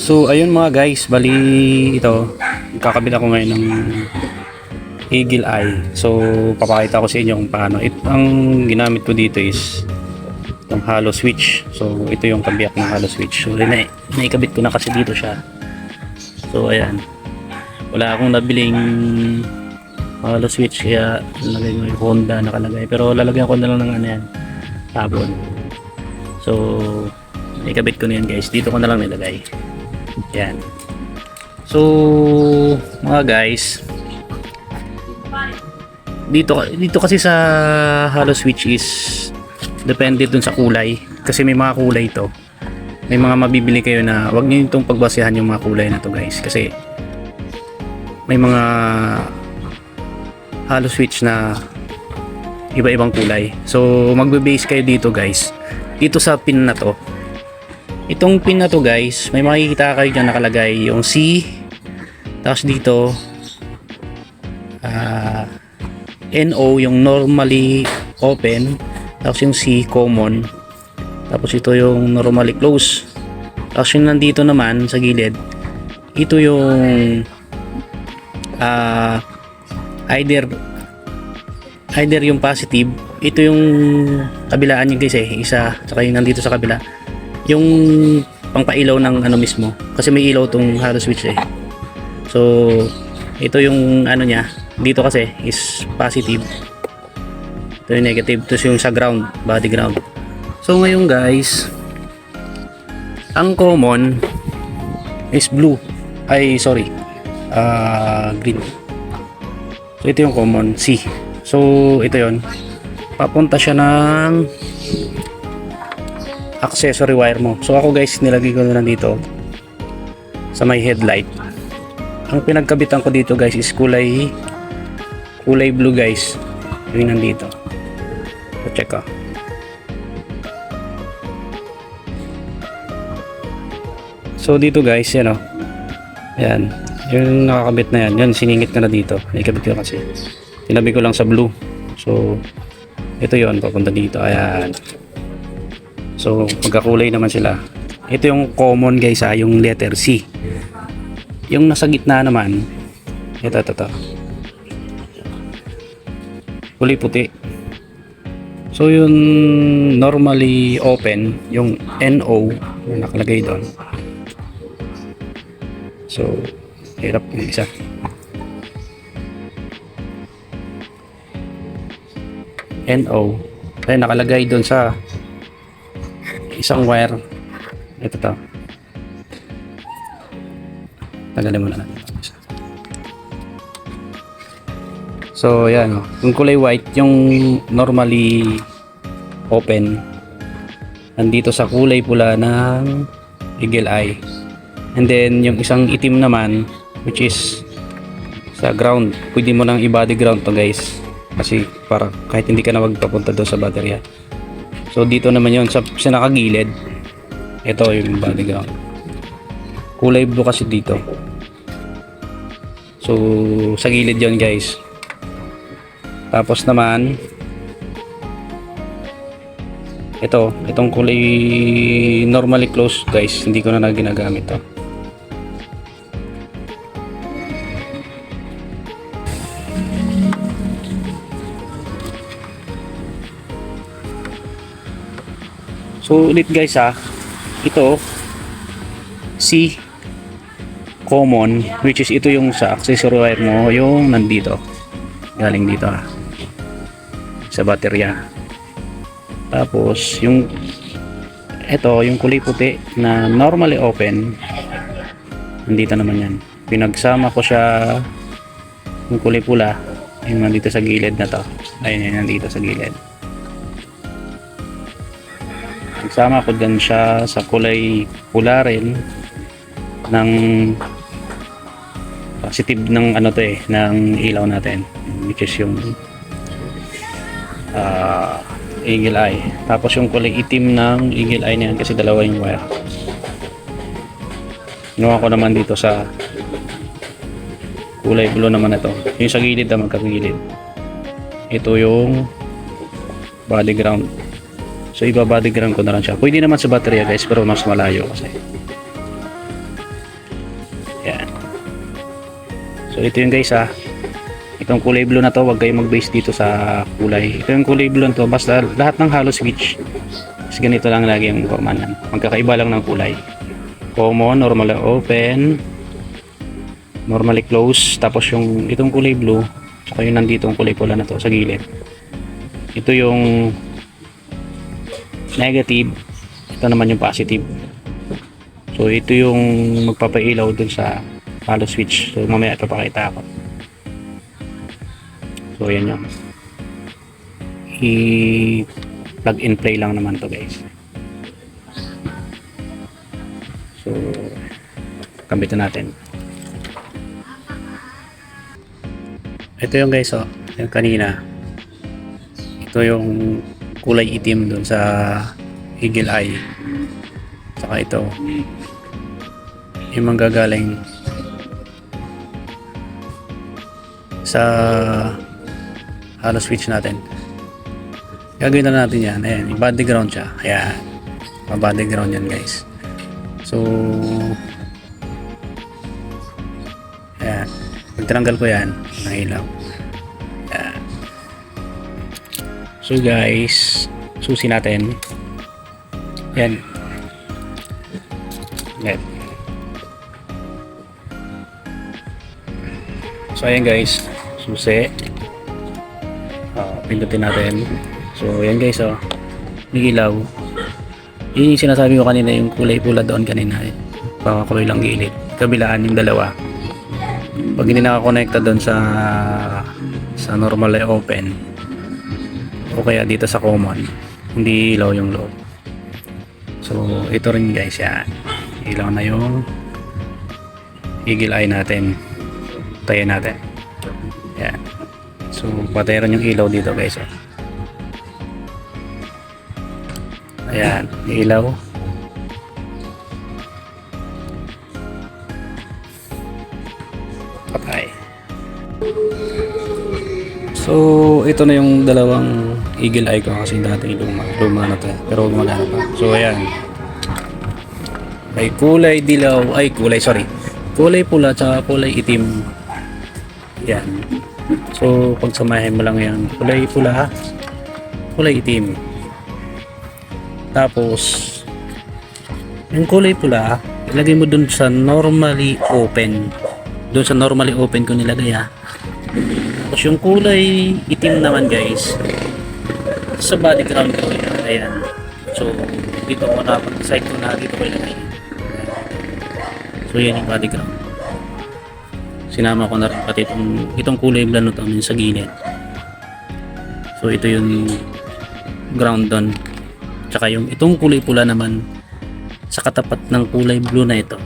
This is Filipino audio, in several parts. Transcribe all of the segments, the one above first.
So ayun mga guys, bali ito kakabit ako ngayon ng Eagle Eye. So papakita ko sa inyo kung paano. Ang ginamit ko dito is yung hollow switch. So ito yung kabiyak ng hollow switch. So naikabit ko na kasi dito siya. So ayan, wala akong nabiling hollow switch kaya nalagay ko yung Honda nakalagay, pero lalagyan ko na lang ng ano yan, sabon. So naikabit ko na yan guys, dito ko na lang nilagay yan. So mga guys, dito kasi sa hollow switch is depende dun sa kulay, kasi may mga kulay to, may mga mabibili kayo na wag niyo itong pagbasehan yung mga kulay na to guys, kasi may mga hollow switch na iba-ibang kulay. So magbe-base kayo dito guys, dito sa pin na to. Itong pin na to guys, may makikita kayo dyan nakalagay yung C, tapos dito NO yung normally open, tapos yung C common, tapos ito yung normally close, tapos yung nandito naman sa gilid, ito yung either yung positive, ito yung kabilaan niya guys isa, saka yung nandito sa kabila yung pangpailaw ng ano mismo, kasi may ilaw tong hollow switch So ito yung ano niya dito kasi is positive, ito yung negative, tapos yung sa ground, body ground. So ngayon guys, ang common is blue, green. So ito yung common C. So ito yon, papunta siya ng accessory wire mo. So ako guys, nilagay ko na dito sa may headlight. Ang pinagkabitan ko dito guys is kulay blue guys, yung nandito. So check ko. So dito guys, yan o, yan yung nakakabit na yan, yan siningit ko na dito, nakikabit ko kasi tinabi ko lang sa blue. So ito yon, papunta dito, ayan. So magkakulay naman sila. Ito yung common guys yung letter C. Yung nasa gitna naman, ito kulay puti. So yung normally open, yung NO yung nakalagay doon. So hirap yung isa. NO ay nakalagay doon sa isang wire. Ito to, tagalin mo na natin. So yan, yung kulay white yung normally open, nandito sa kulay pula ng Eagle Eye. And then yung isang itim naman, which is sa ground, pwede mo nang i-body ground to guys, kasi para kahit hindi ka na magpapunta doon sa baterya. So dito naman yun sa nakagilid, ito yung body ground, kulay blue kasi dito. So sa gilid yun guys. Tapos naman itong kulay normally close guys, hindi ko na ginagamit to. So ulit guys ito C common, which is ito yung sa accessory wire mo, yung nandito galing dito sa baterya. Tapos yung yung kulay puti na normally open, nandito naman yan. Pinagsama ko siya, yung kulay pula yung nandito sa gilid na to, ayun yan nandito sa gilid. Nagsama ko din siya sa kulay pula rin ng positive ng ano to ng ilaw natin, which is yung Eagle Eye. Tapos yung kulay itim ng Eagle Eye niyan, kasi dalawa yung wire. Ginawa ko naman dito sa kulay blue naman ito, yung sa gilid na magkagilid. Ito yung body ground. So iba body ground ko na lang siya. Pwede naman sa baterya guys, pero mas malayo kasi. So ito yung guys itong kulay blue na to, wag kayong mag-base dito sa kulay. Ito yung kulay blue na to, basta lahat ng halo switch is ganito lang lagi yung formanan. Magkakaiba lang ng kulay. Common, normally open, normally close, tapos yung itong kulay blue, saka yung nandito yung kulay pula na to sa gilid. Ito yung negative, ito naman yung positive. So ito yung magpapailaw dun sa halo switch. So mamaya ipapakita ako. So yan yung plug and play lang naman to guys. So kambitin natin. Ito yung guys yung kanina. Ito yung kulay itim dun sa eagle eye. Saka ito yung manggagaling sa halo switch natin. Gagawin na natin yan. Ayan, yung body ground siya. Ayan, body ground yan guys. So ayan, pag tinanggal ko yan ng ilaw. Ayan. So guys, susi natin. Ayan. Ayan. So ayan guys, susi. Pindutin natin. So ayan guys, may ilaw. Yun yung sinasabi ko kanina, yung kulay pula doon kanina pakakuloy lang gilid, kabilaan yung dalawa. Pag hindi nakakonekta doon sa normal open o kaya dito sa common, hindi ilaw yung loob. So ito rin guys, yan, ilaw na yung eagle eye natin. Tayin natin. Yan. So patay rin yung ilaw dito guys. Ayan, ilaw. Patay. So ito na yung dalawang eagle eye ko kasi dati luma na to, pero gumagana pa. So ayan, may kulay dilaw, kulay pula tsaka kulay itim. Yan. So pag samahin mo lang yan, kulay pula, kulay itim. Tapos yung kulay pula ilagay mo dun sa normally open. Dun sa normally open ko nilagay Tapos yung kulay itim naman guys sa body ground ko. Ayan. So dito ko na side ko na dito ko ilagay. So yan yung body ground. Sinama ko na rin pati itong kulay blue to sa gilid. So ito yung ground doon. Tsaka yung itong kulay pula naman sa katapat ng kulay blue na ito.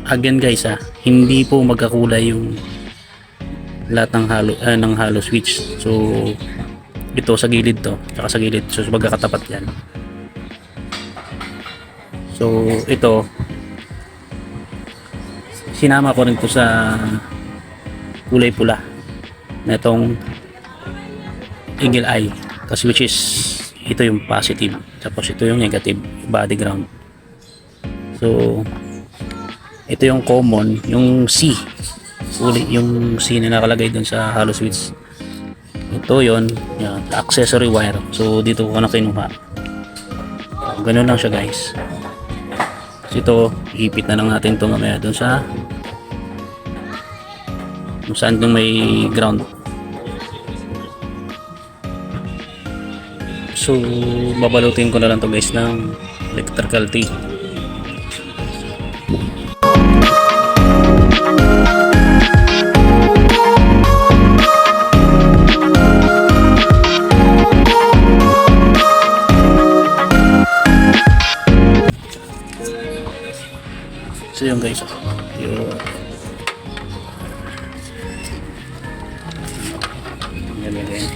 Again guys hindi po magkakulay yung lahat ng halo switch. So ito sa gilid to, tsaka sa gilid. So magkakatapat yan. So ito sinama ko rin to sa kulay pula na itong eagle eye, kasi which is ito yung positive, tapos ito yung negative body ground. So ito yung common, yung C, yung C na nakalagay dun sa halo switch. Ito yon, yan, accessory wire. So dito ko na kinuha. Ganun lang siya guys. So ito, ipit na lang natin ito mamaya dun sa kung saan itong may ground. So babalutin ko na lang to guys ng electrical tape. So yun guys, yun. Ganyan.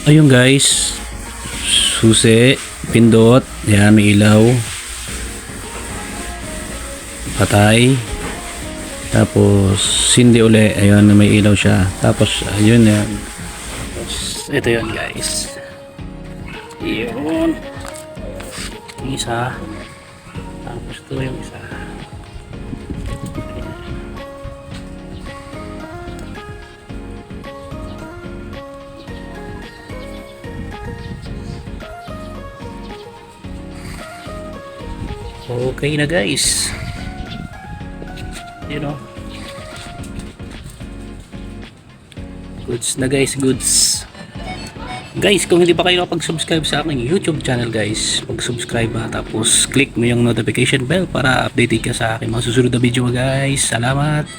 Ayun guys, susi, pindot, yan may ilaw, patay, tapos sindi uli, ayun may ilaw siya, tapos ayun yan, tapos, ito yun guys, yun yung isa, tapos ito yung isa. Okay na guys. You know. Goods na guys, goods. Guys, kung hindi pa kayo nakapag-subscribe sa aking YouTube channel guys, pag-subscribe ha, tapos click mo yung notification bell para updated ka sa aking mga susunod na video guys. Salamat.